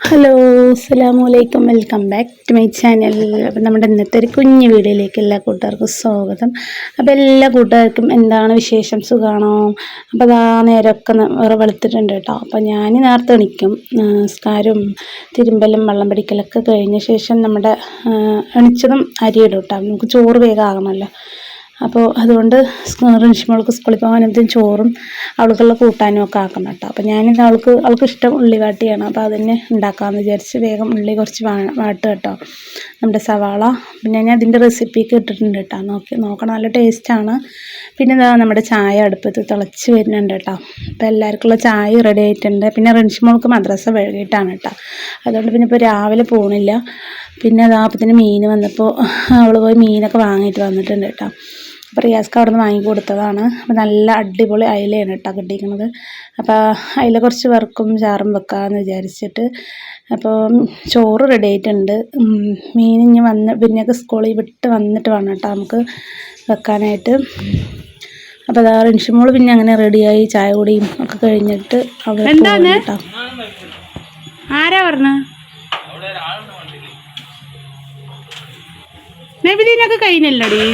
Hello, അസ്സലാമലൈക്കും. Welcome back to my channel. അപ്പം നമ്മുടെ ഇന്നത്തെ ഒരു കുഞ്ഞു വീഡിയോയിലേക്ക് എല്ലാ കൂട്ടുകാർക്കും സ്വാഗതം. അപ്പോൾ എല്ലാ കൂട്ടുകാർക്കും എന്താണ് വിശേഷം, സുഖമാണോ? അപ്പോൾ അതാ നേരമൊക്കെ വേറെ വെളുത്തിട്ടുണ്ട് കേട്ടോ. അപ്പോൾ ഞാൻ നേരത്തെ എണിക്കും. നിസ്കാരവും തിരുമ്പലും വെള്ളം പിടിക്കലൊക്കെ കഴിഞ്ഞ ശേഷം നമ്മുടെ എണിച്ചതും അരിയിടും കേട്ടോ. നമുക്ക് ചോറ് വേഗം ആകണമല്ലോ. അപ്പോൾ അതുകൊണ്ട് റിൻഷിമോൾക്ക് സ്കൂളിൽ പോകാനും ചോറും അവൾക്കുള്ള കൂട്ടാനും ഒക്കെ ആക്കണം കേട്ടോ. അപ്പോൾ ഞാനിത് അവൾക്ക് ഇഷ്ടം ഉള്ളിവാട്ടിയാണ്. അപ്പോൾ അതന്നെ ഉണ്ടാക്കാമെന്ന് വിചാരിച്ച് വേഗം ഉള്ളി കുറച്ച് വാട്ട് കേട്ടോ. നമ്മുടെ സവാള പിന്നെ ഞാൻ അതിൻ്റെ റെസിപ്പിയൊക്കെ ഇട്ടിട്ടുണ്ട് കേട്ടോ. നോക്കണം, നല്ല ടേസ്റ്റാണ്. പിന്നെ ഇതാ നമ്മുടെ ചായ അടുപ്പത്ത് തിളച്ച് വരുന്നുണ്ട് കേട്ടോ. അപ്പോൾ എല്ലാവർക്കുള്ള ചായ റെഡി ആയിട്ടുണ്ട്. പിന്നെ റിൻഷിമോൾക്ക് മദ്രസ വൈകിട്ടാണ് കേട്ടോ. അതുകൊണ്ട് പിന്നെ ഇപ്പോൾ രാവിലെ പോകണില്ല. പിന്നെ അതാപ്പത്തിന് മീൻ വന്നപ്പോൾ അവൾ പോയി മീനൊക്കെ വാങ്ങിയിട്ട് വന്നിട്ടുണ്ട് കേട്ടോ. അപ്പോൾ റിയാസ്ക്ക് അവിടെ നിന്ന് വാങ്ങിക്കൊടുത്തതാണ്. അപ്പോൾ നല്ല അടിപൊളി അയിലയാണ് കേട്ടോ കിട്ടിയിരിക്കുന്നത്. അപ്പോൾ അയില കുറച്ച് വറുക്കും ചാറും വെക്കാമെന്ന് വിചാരിച്ചിട്ട്. അപ്പോൾ ചോറ് റെഡി ആയിട്ടുണ്ട്. മീൻ ഇനി പിന്നെയൊക്കെ സ്കൂളിൽ വിട്ട് വന്നിട്ട് വേണം കേട്ടോ നമുക്ക് വെക്കാനായിട്ട്. അപ്പോൾ അതാ റിൻഷിമോൾ പിന്നെ അങ്ങനെ റെഡിയായി ചായ കുടിയും ഒക്കെ കഴിഞ്ഞിട്ട് അവിടെ കേട്ടോ. ആരാ പറഞ്ഞ നബിദീനൊക്കെ കഴിഞ്ഞല്ലോടി.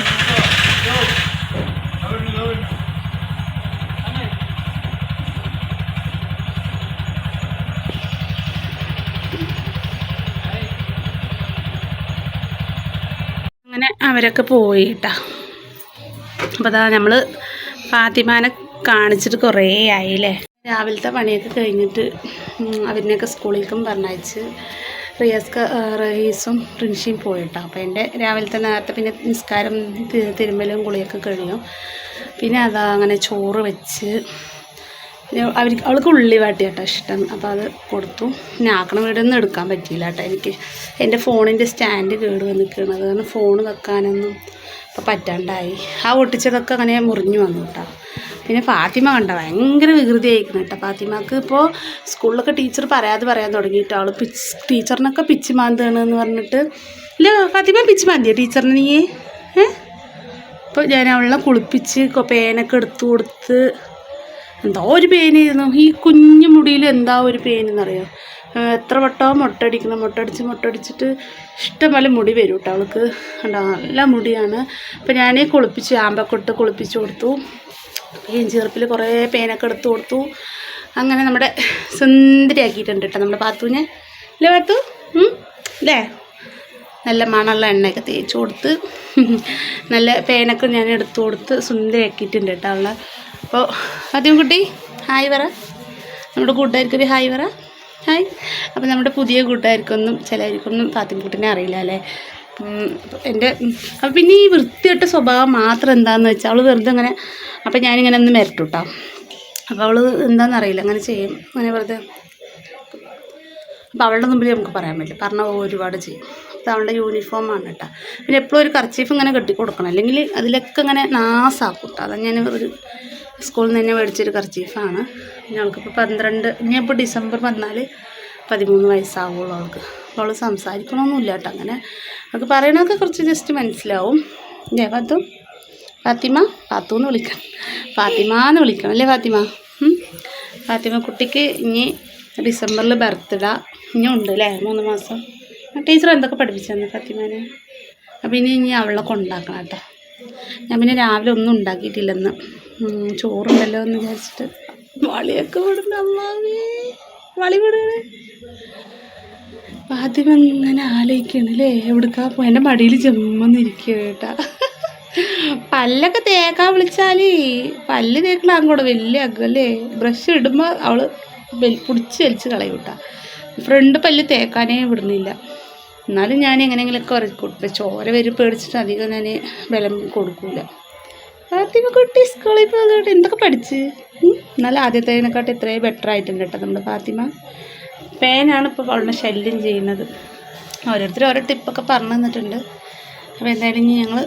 അങ്ങനെ അവരൊക്കെ പോയി കേട്ടോ. അപ്പോൾ അതാ നമ്മൾ ഫാത്തിമാനെ കാണിച്ചിട്ട് കുറേ ആയില്ലേ. രാവിലത്തെ പണിയൊക്കെ കഴിഞ്ഞിട്ട് അവരിനെയൊക്കെ സ്കൂളിലേക്കും പറഞ്ഞയച്ച് റഹീസും റിൻഷിയും പോയിട്ടോ. അപ്പോൾ എൻ്റെ രാവിലത്തെ നേരത്തെ പിന്നെ നിസ്കാരം തിരുമ്പലും കുളിയൊക്കെ കഴിയും. പിന്നെ അതാ അങ്ങനെ ചോറ് വെച്ച് അവൾക്ക് ഉള്ളി വാട്ടി കേട്ടോ ഇഷ്ടം. അപ്പോൾ അത് കൊടുത്തു. പിന്നെ ആക്കണ വീടൊന്നും എടുക്കാൻ പറ്റിയില്ല കേട്ടോ. എനിക്ക് എൻ്റെ ഫോണിൻ്റെ സ്റ്റാൻഡ് കേട് വന്നിരിക്കുന്നത് കാരണം ഫോൺ വെക്കാനൊന്നും ഇപ്പോൾ പറ്റാണ്ടായി. ആ ഒട്ടിച്ചതൊക്കെ അങ്ങനെ മുറിഞ്ഞു വന്നു കേട്ടോ. പിന്നെ ഫാത്തിമ കണ്ട ഭയങ്കര വികൃതി ആയിരിക്കണം കേട്ടോ. ഫാത്തിമക്ക് ഇപ്പോൾ സ്കൂളിലൊക്കെ ടീച്ചർ പറയാൻ തുടങ്ങിയിട്ട് അവൾ ടീച്ചറിനൊക്കെ പിച്ച് മാന്താണെന്ന് പറഞ്ഞിട്ട്. ഇല്ല ഫാത്തിമ പിച്ച് മാന്തിയോ ടീച്ചറിന് നീ? ഇപ്പോൾ ഞാൻ അവളെ കുളിപ്പിച്ച് പേനൊക്കെ എടുത്തു കൊടുത്ത്. എന്താ ഒരു പേനായിരുന്നു ഈ കുഞ്ഞു മുടിയിൽ, എന്താ ഒരു പേനെന്നറിയോ. എത്ര വട്ടം മുട്ടടിച്ചിട്ട് ഇഷ്ടംപോലെ മുടി വരും കേട്ടോ അവൾക്ക്. കണ്ടോ നല്ല മുടിയാണ്. അപ്പോൾ ഞാൻ കുളിപ്പിച്ച് ആമ്പൊക്കെ കുളിപ്പിച്ച് കൊടുത്തു. ചെറുപ്പിൽ കുറേ പേനൊക്കെ എടുത്ത് കൊടുത്തു. അങ്ങനെ നമ്മുടെ സുന്ദരിയാക്കിയിട്ടുണ്ട് കേട്ടോ നമ്മുടെ പാത്തുവിനെ. അല്ലേ പാത്തു? അല്ലേ? നല്ല മണമുള്ള എണ്ണയൊക്കെ തേച്ച് കൊടുത്ത് നല്ല പേനൊക്കെ ഞാൻ എടുത്തു കൊടുത്ത് സുന്ദരിയാക്കിയിട്ടുണ്ട് കേട്ടോ അവളെ. അപ്പോൾ ആദ്യം കുട്ടി ഹായ് പറ, നമ്മുടെ കൂട്ടുകാർക്കൊരു ഹായ് പറ. ഹായ്. അപ്പോൾ നമ്മുടെ പുതിയ കൂട്ടുകാർക്കൊന്നും ചിലർക്കൊന്നും ഫാത്തിമക്കുട്ടിനെ അറിയില്ല അല്ലേ. അപ്പം പിന്നെ ഈ വൃത്തികെട്ട സ്വഭാവം മാത്രം എന്താണെന്ന് വെച്ചാൽ അവൾ വെറുതെ അങ്ങനെ. അപ്പം ഞാനിങ്ങനെ ഒന്ന് മെരട്ടു കേട്ടോ. അപ്പോൾ അവൾ എന്താണെന്നറിയില്ല അങ്ങനെ ചെയ്യും, അങ്ങനെ വെറുതെ. അപ്പോൾ അവളുടെ മുമ്പിൽ നമുക്ക് പറയാൻ പറ്റില്ല, പറഞ്ഞ ഒരുപാട് ചെയ്യും. അത് അവളുടെ യൂണിഫോമാണ് കേട്ടോ. പിന്നെ എപ്പോഴും ഒരു കർച്ചീഫ് ഇങ്ങനെ കെട്ടി കൊടുക്കണം, അല്ലെങ്കിൽ അതിലൊക്കെ ഇങ്ങനെ നാസാക്കും കേട്ടോ. അതാണ് ഞാൻ ഒരു സ്കൂളിൽ നിന്ന് തന്നെ മേടിച്ചൊരു കർച്ചീഫാണ്. പിന്നെ അവൾക്കിപ്പോൾ 12, ഇനിയിപ്പോൾ ഡിസംബർ 13 വയസ്സാവുള്ളൂ അവൾക്ക്. അപ്പോൾ അവൾ സംസാരിക്കണമൊന്നുമില്ല കേട്ടോ. അങ്ങനെ അവൾക്ക് പറയണതൊക്കെ കുറച്ച് ജസ്റ്റ് മനസ്സിലാവും. അല്ലേ പാത്തു എന്ന് വിളിക്കണം, ഫാത്തിമ എന്ന് വിളിക്കണം അല്ലേ ഫാത്തിമ? ഫാത്തിമ കുട്ടിക്ക് ഇനി ഡിസംബറിൽ ബർത്ത്ഡേ ഇനി ഉണ്ട് അല്ലേ, 3 മാസം. ടീച്ചർ എന്തൊക്കെ പഠിപ്പിച്ചെന്ന് ഫാത്തിമാനെ. അപ്പം ഇനി അവളെ കൊണ്ടാക്കണം കേട്ടോ. ഞാൻ പിന്നെ രാവിലെ ഒന്നും ഉണ്ടാക്കിയിട്ടില്ലെന്ന്, ചോറുണ്ടല്ലോ എന്ന് വിചാരിച്ചിട്ട്. വളിയൊക്കെ വിടുന്ന അമ്മാവേ, വളി വിടണേ. ഫാത്തിമ ഇങ്ങനെ ആലോചിക്കണല്ലേ എവിടുക്കാ പോയി. എൻ്റെ മടിയിൽ ചെമ്മന്നിരിക്കുക കേട്ടാ. പല്ലൊക്കെ തേക്കാൻ വിളിച്ചാൽ പല്ല് തേക്കണം അങ്ങോട്ട് വലിയ അല്ലേ. ബ്രഷ് ഇടുമ്പോൾ അവൾ പിടിച്ച് വലിച്ച് കളയും കേട്ടാ. ഫ്രണ്ട് പല്ല് തേക്കാനേ വിടുന്നില്ല. എന്നാലും ഞാൻ എങ്ങനെയെങ്കിലുമൊക്കെ ഉറക്കി കൊടുക്കും. ചോര വരും പേടിച്ചിട്ട് അധികം ഞാൻ ബലം കൊടുക്കൂല. ഫാത്തിമ കുട്ടി സ്കൂളിൽ പോകുന്നുണ്ട്. എന്തൊക്കെ പഠിച്ച് എന്നാലും ആദ്യത്തേതിനെക്കാട്ടും എത്രയും ബെറ്റർ ആയിട്ടുണ്ട് കേട്ടോ നമ്മുടെ ഫാത്തിമ. പേനാണ് ഇപ്പോൾ അവളുടെ ശല്യം ചെയ്യുന്നത്. ഓരോരുത്തർ ഓരോ ടിപ്പൊക്കെ പറഞ്ഞു തന്നിട്ടുണ്ട്. അപ്പോൾ എന്തായാലും ഇനി ഞങ്ങൾ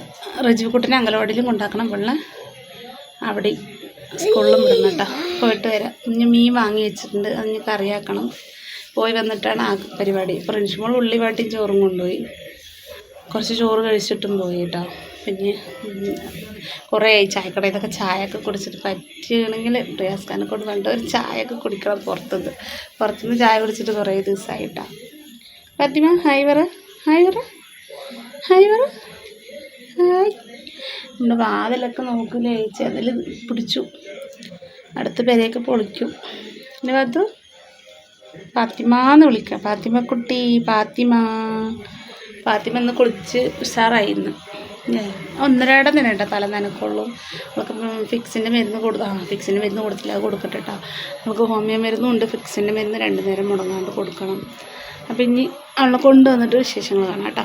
റജീവ്ക്കുട്ടനെ അംഗനവാടിയിലും കൊണ്ടാക്കണം, പിള്ളേ അവിടെ സ്കൂളിലും വിടണം കേട്ടോ. പോയിട്ട് വരാം. ഇനി മീൻ വാങ്ങി വെച്ചിട്ടുണ്ട്, അതിന് കറിയാക്കണം. പോയി വന്നിട്ടാണ് ആ പരിപാടി. ഇപ്പോൾ റിൻഷിമോൾ ഉള്ളി വാട്ടിയും ചോറും കൊണ്ടുപോയി. കുറച്ച് ചോറ് കഴിച്ചിട്ടും പോയി കേട്ടോ. പിന്നെ കുറേ ചായക്കടയിൽ നിന്നൊക്കെ ചായയൊക്കെ കുടിച്ചിട്ട് പറ്റുകയാണെങ്കിൽ റിയാസ്ഖാനെ കൊണ്ട് വേണ്ട ഒരു ചായയൊക്കെ കുടിക്കണം പുറത്തുനിന്ന് ചായ കുടിച്ചിട്ട് കുറേ ദിവസമായിട്ടാണ്. ഫാത്തിമ ഹായ് പറ, ഹായ് പറ, ഹായ് പറ, ഹായ്. നമ്മുടെ വാതിലൊക്കെ നോക്കില്ലേ, ചെതിൽ പിടിച്ചു, അടുത്ത പേരെയൊക്കെ പൊളിക്കും. പിന്നെ അത് ഫാത്തിമ എന്ന് വിളിക്കാം, ഫാത്തിമ കുട്ടി, ഫാത്തിമ ഒന്ന് കുളിച്ച് ഉഷാറായിരുന്നു. 1.5 തന്നെ കേട്ടോ തല നനക്കുള്ളൂ. അവൾക്ക് ഫിക്സിൻ്റെ മരുന്ന് ഫിക്സിൻ്റെ മരുന്ന് കൊടുത്തില്ല, അത് കൊടുക്കട്ടെ കേട്ടോ. നമുക്ക് ഹോമിയോ മരുന്നുണ്ട്, ഫിക്സിൻ്റെ മരുന്ന് 2 നേരം മുടങ്ങാണ്ട് കൊടുക്കണം. അപ്പം ഇനി അവളെ കൊണ്ടുവന്നിട്ട് വിശേഷങ്ങൾ കാണാം കേട്ടോ.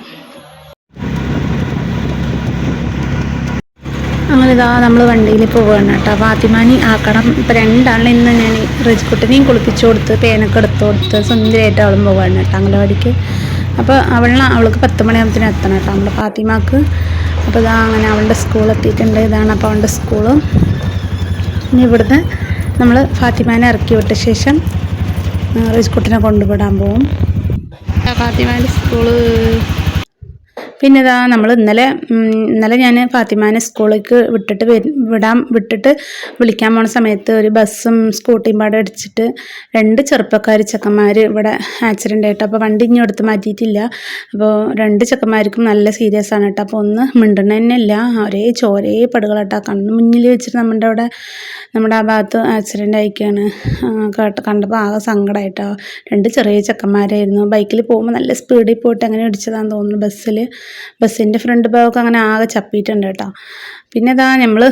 അങ്ങനെ ഇതാ നമ്മൾ വണ്ടിയിൽ പോവുകയാണ് കേട്ടോ. ഫാത്തിമാനി ആക്കണം. ഇപ്പം 2 ആളിനെ ഇന്ന് ഞാൻ റജിക്കുട്ടിനെയും കുളിപ്പിച്ചു കൊടുത്ത് പേനൊക്കെ എടുത്തു കൊടുത്ത് സുന്ദരിയായിട്ട് അവളും പോവുകയാണ് കേട്ടോ അംഗനവാടിക്ക്. അപ്പോൾ അവൾക്ക് 10 മണിയാകുമ്പത്തിന് എത്തണം കേട്ടോ നമ്മുടെ ഫാത്തിമാക്ക്. അപ്പോൾ ഇതാ അങ്ങനെ അവളുടെ സ്കൂൾ എത്തിയിട്ടുണ്ട്. ഇതാണ് അപ്പോൾ അവളുടെ സ്കൂള്. ഇനി ഇവിടുന്ന് നമ്മൾ ഫാത്തിമാനെ ഇറക്കി വിട്ട ശേഷം റജിക്കുട്ടിനെ കൊണ്ടുവിടാൻ പോവും. ഫാത്തിമാൻ്റെ സ്കൂള്. പിന്നെ ഇതാ നമ്മൾ ഇന്നലെ ഞാൻ ഫാത്തിമാനെ സ്കൂളിലേക്ക് വിട്ടിട്ട് വിളിക്കാൻ പോണ സമയത്ത് ഒരു ബസ്സും സ്കൂട്ടിയും പാടെ അടിച്ചിട്ട് 2 ചെക്കന്മാർ ഇവിടെ ആക്സിഡൻ്റ് ആയിട്ട്. അപ്പോൾ വണ്ടി ഇനി എടുത്ത് മാറ്റിയിട്ടില്ല. അപ്പോൾ 2 ചെക്കന്മാർക്കും നല്ല സീരിയസ് ആണ് കേട്ടോ. അപ്പോൾ ഒന്ന് മിണ്ടണ തന്നെ ഇല്ല, ഒരേ ചോരേ പടുകളാട്ടോ. കണ്ണ് മുന്നിൽ വെച്ചിട്ട് നമ്മുടെ ആ ഭാഗത്ത് ആക്സിഡൻ്റ് ആയിക്കാണ്. കണ്ടപ്പോൾ ആകെ സങ്കടമായിട്ടോ. 2 ചെറിയ ചെക്കന്മാരായിരുന്നു. ബൈക്കിൽ പോകുമ്പോൾ നല്ല സ്പീഡിൽ പോയിട്ട് അങ്ങനെ ഇടിച്ചതാണെന്ന് തോന്നുന്നു. ബസ്സിൻ്റെ ഫ്രണ്ട് ഭാഗമൊക്കെ അങ്ങനെ ആകെ ചപ്പിയിട്ടുണ്ട് കേട്ടോ. പിന്നെ ഇതാ നമ്മൾ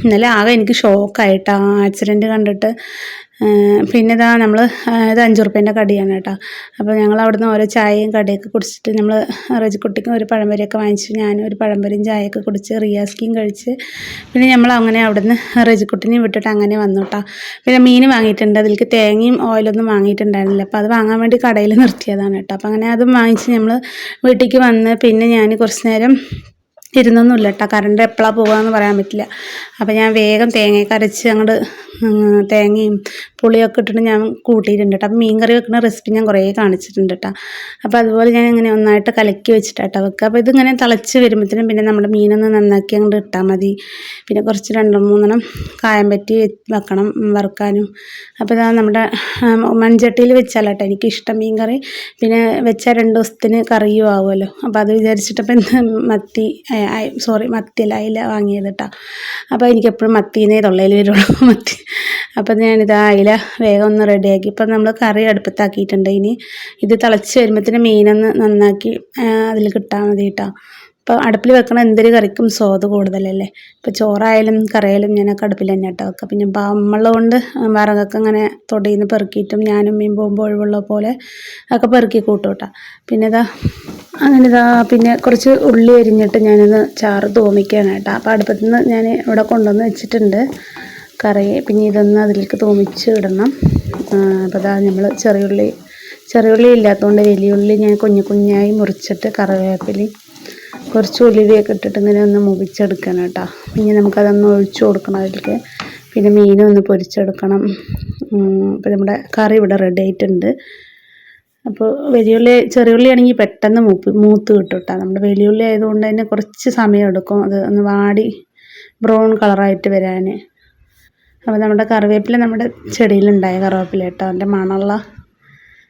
ഇന്നലെ ആകെ എനിക്ക് ഷോക്കായിട്ടോ ആക്സിഡൻറ്റ് കണ്ടിട്ട്. പിന്നെ ഇതാ നമ്മൾ ഇത് 5 റുപ്യേൻ്റെ കടിയാണ് കേട്ടോ. അപ്പോൾ ഞങ്ങൾ അവിടുന്ന് ഓരോ ചായയും കടിയൊക്കെ കുടിച്ചിട്ട് നമ്മൾ റജിക്കുട്ടിക്കും ഒരു പഴംപൊരിയൊക്കെ വാങ്ങിച്ച് ഞാനും ഒരു പഴംപൊരിയും ചായയൊക്കെ കുടിച്ച് റിയാസ്കിയും കഴിച്ച് പിന്നെ നമ്മൾ അങ്ങനെ അവിടുന്ന് റജിക്കുട്ടിനെയും വിട്ടിട്ട് അങ്ങനെ വന്നു കേട്ടോ. പിന്നെ മീൻ വാങ്ങിയിട്ടുണ്ട്, അതിലേക്ക് തേങ്ങയും ഓയിലൊന്നും വാങ്ങിയിട്ടുണ്ടായിരുന്നില്ല. അപ്പോൾ അത് വാങ്ങാൻ വേണ്ടി കടയിൽ നിർത്തിയതാണ് കേട്ടോ. അപ്പോൾ അങ്ങനെ അതും വാങ്ങിച്ച് നമ്മൾ വീട്ടിലേക്ക് വന്ന് പിന്നെ ഞാൻ കുറച്ച് നേരം ഇരുന്നൊന്നുമില്ല കേട്ടോ. കറണ്ട് എപ്പോഴാണ് പോകുകയെന്ന് പറയാൻ പറ്റില്ല. അപ്പോൾ ഞാൻ വേഗം തേങ്ങയൊക്കെ അരച്ച് അങ്ങോട്ട് തേങ്ങയും പുളിയൊക്കെ ഇട്ടിട്ട് ഞാൻ കൂട്ടിയിട്ടുണ്ട് കേട്ടോ. അപ്പോൾ മീൻ കറി വെക്കുന്ന റെസിപ്പി ഞാൻ കുറേ കാണിച്ചിട്ടുണ്ട് കേട്ടോ. അപ്പോൾ അതുപോലെ ഞാൻ ഇങ്ങനെ ഒന്നായിട്ട് കലക്കി വെച്ചിട്ടാട്ടോ വെക്കുക. അപ്പോൾ ഇതിങ്ങനെ തിളച്ച് വരുമ്പോഴത്തേനും പിന്നെ നമ്മുടെ മീനൊന്ന് നന്നാക്കി അങ്ങോട്ട് ഇട്ടാൽ മതി. പിന്നെ കുറച്ച് 2-3 കായം പറ്റി വെക്കണം വറുക്കാനും. അപ്പോൾ ഇതാ നമ്മുടെ മൺചട്ടിയിൽ വെച്ചാൽ കേട്ടോ എനിക്കിഷ്ടം മീൻ കറി. പിന്നെ വെച്ചാൽ 2 ദിവസത്തിന് കറിയും ആവുമല്ലോ. അപ്പോൾ അത് വിചാരിച്ചിട്ടപ്പോൾ മത്തിയല്ല അയില വാങ്ങിയത് കേട്ടോ. അപ്പോൾ എനിക്കെപ്പോഴും മത്തിന്നേ തൊള്ളയിൽ വരുള്ളൂ മത്തി. അപ്പോൾ ഞാനിത് അയില വേഗം ഒന്ന് റെഡിയാക്കി. ഇപ്പം നമ്മൾ കറി അടുപ്പത്താക്കിയിട്ടുണ്ട്. ഇനി ഇത് തിളച്ച് വരുമ്പോഴത്തേന് മീനൊന്ന് നന്നാക്കി അതിൽ കിട്ടാൽ മതി കേട്ടോ. അപ്പോൾ അടുപ്പിൽ വെക്കണ എന്തൊരു കറിക്കും സ്വാദ് കൂടുതലല്ലേ. ഇപ്പോൾ ചോറായാലും കറിയായാലും ഞാനൊക്കെ അടുപ്പിൽ തന്നെ കേട്ടോ വെക്കുക. പിന്നെ നമ്മളുടെ കൊണ്ട് വിറകൊക്കെ അങ്ങനെ തൊടിയിൽ നിന്ന് പെറുക്കിയിട്ടും ഞാനും മീൻ പോകുമ്പോൾ ഒഴിവുള്ള പോലെ ഒക്കെ പെറുക്കി കൂട്ടും കേട്ടോ. പിന്നെ പിന്നെ കുറച്ച് ഉള്ളി അരിഞ്ഞിട്ട് ഞാനൊന്ന് ചാറ് തൂമിക്കുകയാണ് കേട്ടോ. അപ്പോൾ അടുപ്പത്തു നിന്ന് ഞാൻ ഇവിടെ കൊണ്ടുവന്ന് വെച്ചിട്ടുണ്ട് കറി. പിന്നെ ഇതൊന്ന് അതിലേക്ക് തൂമിച്ച് ഇടണം. അപ്പോൾ നമ്മൾ ചെറിയുള്ളി ഇല്ലാത്തതുകൊണ്ട് വലിയ ഉള്ളി ഞാൻ കുഞ്ഞായി മുറിച്ചിട്ട് കറിവേപ്പിലയും കുറച്ച് ഉലുവയൊക്കെ ഇട്ടിട്ട് ഇങ്ങനെ ഒന്ന് മുറിച്ചെടുക്കണം കേട്ടോ. പിന്നെ നമുക്കതൊന്ന് ഒഴിച്ചു കൊടുക്കണം അതിലേക്ക്. പിന്നെ മീനും ഒന്ന് പൊരിച്ചെടുക്കണം. അപ്പോൾ നമ്മുടെ കറി ഇവിടെ റെഡി ആയിട്ടുണ്ട്. അപ്പോൾ ചെറിയുള്ളി ആണെങ്കിൽ പെട്ടെന്ന് മൂത്ത് കിട്ടും കേട്ടോ. നമ്മുടെ വലിയുള്ളി ആയതുകൊണ്ട് തന്നെ കുറച്ച് സമയം എടുക്കും അത് ഒന്ന് വാടി ബ്രൗൺ കളറായിട്ട് വരാൻ. അപ്പോൾ നമ്മുടെ കറിവേപ്പില നമ്മുടെ ചെടിയിലുണ്ടായ കറിവേപ്പില കേട്ടോ, അതിൻ്റെ മണമുള്ള.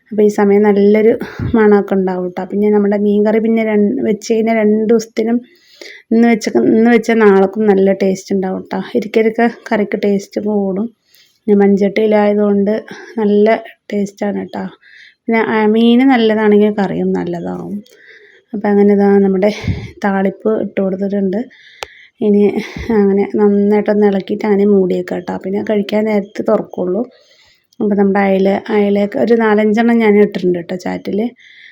അപ്പോൾ ഈ സമയം നല്ലൊരു മണമൊക്കെ ഉണ്ടാവും കേട്ടോ. പിന്നെ നമ്മുടെ മീൻ കറി പിന്നെ വെച്ച് കഴിഞ്ഞാൽ 2 ദിവസത്തിനും ഇന്ന് വെച്ചാൽ നാളേക്കും നല്ല ടേസ്റ്റ് ഉണ്ടാവും കേട്ടോ. ഇരിക്ക കറിക്ക് ടേസ്റ്റ് കൂടും. പിന്നെ മൺചട്ടിയിലായതുകൊണ്ട് നല്ല ടേസ്റ്റാണ് കേട്ടോ. പിന്നെ മീൻ നല്ലതാണെങ്കിൽ കറിയും നല്ലതാവും. അപ്പോൾ അങ്ങനെ നമ്മുടെ താളിപ്പ് ഇട്ട് കൊടുത്തിട്ടുണ്ട്. ഇനി അങ്ങനെ നന്നായിട്ടൊന്ന് ഇളക്കിയിട്ട് അങ്ങനെ മൂടിയേക്കാം കേട്ടോ. പിന്നെ കഴിക്കാൻ നേരത്ത് തുറക്കുള്ളൂ. അപ്പോൾ നമ്മുടെ അയലയൊക്കെ ഒരു 4-5 ഞാൻ ഇട്ടിട്ടുണ്ട് കേട്ടോ ചാറ്റിൽ.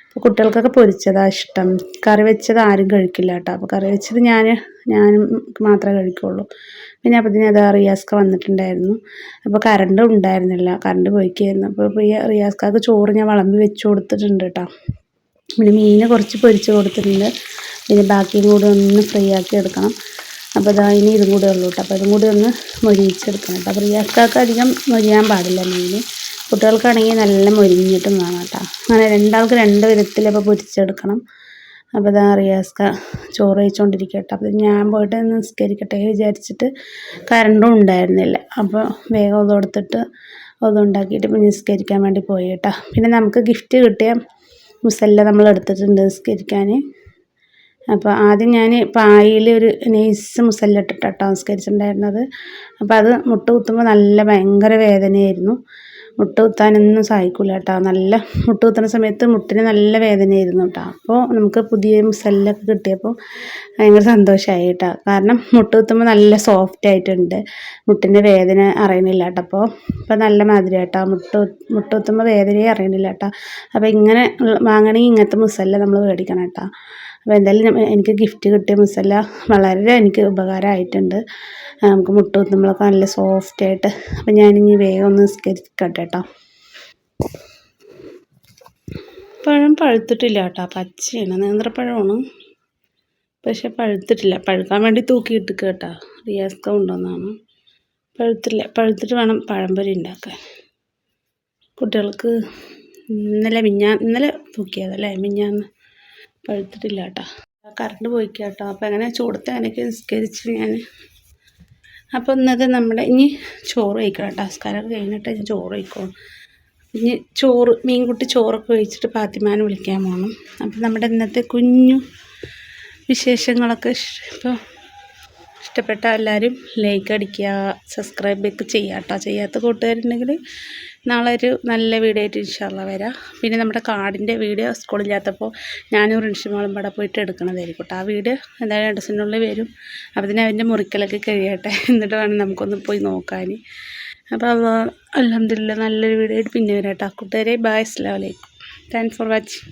അപ്പോൾ കുട്ടികൾക്കൊക്കെ പൊരിച്ചതാണ് ഇഷ്ടം. കറി വെച്ചത് ആരും കഴിക്കില്ല കേട്ടോ. അപ്പോൾ കറി വെച്ചത് ഞാനും മാത്രമേ കഴിക്കുള്ളൂ. പിന്നെ അപ്പോഴത്തേനും അത് റിയാസ്ക വന്നിട്ടുണ്ടായിരുന്നു. അപ്പോൾ കറണ്ടും ഉണ്ടായിരുന്നില്ല, കറണ്ട് പോയിക്കായിരുന്നു. അപ്പോൾ റിയാസ്കാക്ക് ചോറ് ഞാൻ വിളമ്പി വെച്ച് കൊടുത്തിട്ടുണ്ട് കേട്ടോ. പിന്നെ മീൻ കുറച്ച് പൊരിച്ച് കൊടുത്തിട്ടുണ്ട്. പിന്നെ ബാക്കിയും കൂടി ഒന്ന് ഫ്രൈ ആക്കി എടുക്കണം. അപ്പോൾ ഇനി ഇതും കൂടെ ഉള്ളൂ കേട്ടോ. അപ്പോൾ ഇതും കൂടി ഒന്ന് മൊരിയിച്ചെടുക്കണം കേട്ടോ. അപ്പോൾ റിയാസ്കാക്ക് അധികം മൊരിയാൻ പാടില്ല മീൻ. കുട്ടികൾക്കാണെങ്കിൽ നല്ല മൊരിഞ്ഞിട്ടും വേണം കേട്ടോ. അങ്ങനെ 2 ആൾക്ക് 2 വിധത്തിൽ അപ്പോൾ പൊരിച്ചെടുക്കണം. അപ്പോൾ ഇതാ റിയാസ്ക ചോറ് കഴിച്ചുകൊണ്ടിരിക്കട്ടെ. അപ്പോൾ ഞാൻ പോയിട്ട് നിസ്കരിക്കട്ടെ വിചാരിച്ചിട്ട് കറണ്ടും ഉണ്ടായിരുന്നില്ല. അപ്പോൾ വേഗം ഒതുകൊടുത്തിട്ട് ഒതുണ്ടാക്കിയിട്ട് പിന്നെ നിസ്കരിക്കാൻ വേണ്ടി പോയി കേട്ടോ. പിന്നെ നമുക്ക് ഗിഫ്റ്റ് കിട്ടിയ മുസല്ല നമ്മൾ എടുത്തിട്ടുണ്ട് നിസ്കരിക്കാൻ. അപ്പോൾ ആദ്യം ഞാൻ പായിൽ ഒരു നൈസ് മുസല്ല ഇട്ടിട്ടാണ് നിസ്കരിച്ചിട്ടുണ്ടായിരുന്നത്. അപ്പോൾ അത് മുട്ട് കുത്തുമ്പോൾ നല്ല ഭയങ്കര വേദനയായിരുന്നു. മുട്ട് കുത്താനൊന്നും സഹായിക്കില്ല കേട്ടോ. നല്ല മുട്ട് കുത്തുന്ന സമയത്ത് മുട്ടിന് നല്ല വേദനയായിരുന്നു കേട്ടോ. അപ്പോൾ നമുക്ക് പുതിയ മുസല്ലൊക്കെ കിട്ടിയപ്പോൾ ഭയങ്കര സന്തോഷമായി കേട്ടോ. കാരണം മുട്ട് കുത്തുമ്പോൾ നല്ല സോഫ്റ്റ് ആയിട്ടുണ്ട്, മുട്ടിൻ്റെ വേദന അറിയണില്ല കേട്ടോ. അപ്പോൾ നല്ല മാതിരി കേട്ടോ, മുട്ട് കുത്തുമ്പോൾ വേദനയെ അറിയണില്ല കേട്ടോ. അപ്പോൾ ഇങ്ങനെ വാങ്ങണമെങ്കിൽ ഇങ്ങനത്തെ മുസല്ല നമ്മൾ മേടിക്കണം കേട്ടോ. അപ്പോൾ എന്തായാലും എനിക്ക് ഗിഫ്റ്റ് കിട്ടിയ മുസല്ല വളരെ എനിക്ക് ഉപകാരമായിട്ടുണ്ട്. നമുക്ക് മുട്ട് കുത്തുമ്പോഴൊക്കെ നല്ല സോഫ്റ്റായിട്ട്. അപ്പം ഞാനിനി വേഗം ഒന്ന് നിസ്കരിക്കട്ടെ കേട്ടോ. പഴം പഴുത്തിട്ടില്ല കേട്ടോ, പച്ചയാണ്, നേന്ത്രപ്പഴമാണ്, പക്ഷെ പഴുത്തിട്ടില്ല. പഴുക്കാൻ വേണ്ടി തൂക്കിയിട്ട് കേട്ടോ, റിയാസ്ക കൊണ്ടുവന്നതാണ്. പഴുത്തിട്ട് വേണം പഴംപൊരി ഉണ്ടാക്കാൻ. കുട്ടികൾക്ക് ഇന്നലെ തൂക്കിയതല്ലേ, മിഞ്ഞാന്ന്. പഴുത്തിട്ടില്ല കേട്ടോ. കറണ്ട് പോയിക്കുക കേട്ടോ. അപ്പോൾ അങ്ങനെ ചൂടത്തെ അങ്ങനെയൊക്കെ നിസ്കരിച്ച് ഞാൻ. അപ്പോൾ ഇന്നത്തെ നമ്മുടെ ഇനി ചോറ് കഴിക്കണം കേട്ടോ. നിസ്കാരമൊക്കെ കഴിഞ്ഞിട്ട് ഞാൻ ചോറ് കഴിക്കണം. ഇനി മീൻകുട്ടി ചോറൊക്കെ കഴിച്ചിട്ട് ഫാത്തിമാനെ വിളിക്കാൻ പോകണം. അപ്പോൾ നമ്മുടെ ഇന്നത്തെ കുഞ്ഞു വിശേഷങ്ങളൊക്കെ ഇപ്പോൾ ഇഷ്ടപ്പെട്ട എല്ലാവരും ലൈക്ക് അടിക്കുക, സബ്സ്ക്രൈബൊക്കെ ചെയ്യുക കേട്ടോ. ചെയ്യാത്ത കൂട്ടുകാരുണ്ടെങ്കിൽ നാളെ ഒരു നല്ല വീഡിയോ ആയിട്ട് ഇൻഷാല്ലാ വരാം. പിന്നെ നമ്മുടെ കാർഡിൻ്റെ വീഡിയോ സ്കൂളില്ലാത്തപ്പോൾ ഞാനും റിൻഷിമോളും ഇവിടെ പോയിട്ട് എടുക്കണതായിരിക്കും കേട്ടോ. ആ വീഡിയോ എന്തായാലും 2 ദിവസത്തിനുള്ളിൽ വരും. അപ്പോൾ അതിന് അതിൻ്റെ മുറിക്കലൊക്കെ കഴിയട്ടെ, എന്നിട്ട് വേണം നമുക്കൊന്ന് പോയി നോക്കാൻ. അപ്പോൾ അൽഹംദുലില്ലാ നല്ലൊരു വീഡിയോ ആയിട്ട് പിന്നെ വരാം കേട്ടോ. കൂട്ടുകാരെ ബൈ, അസ്സലാമു അലൈക്കും, താങ്ക്സ് ഫോർ വാച്ചിങ്.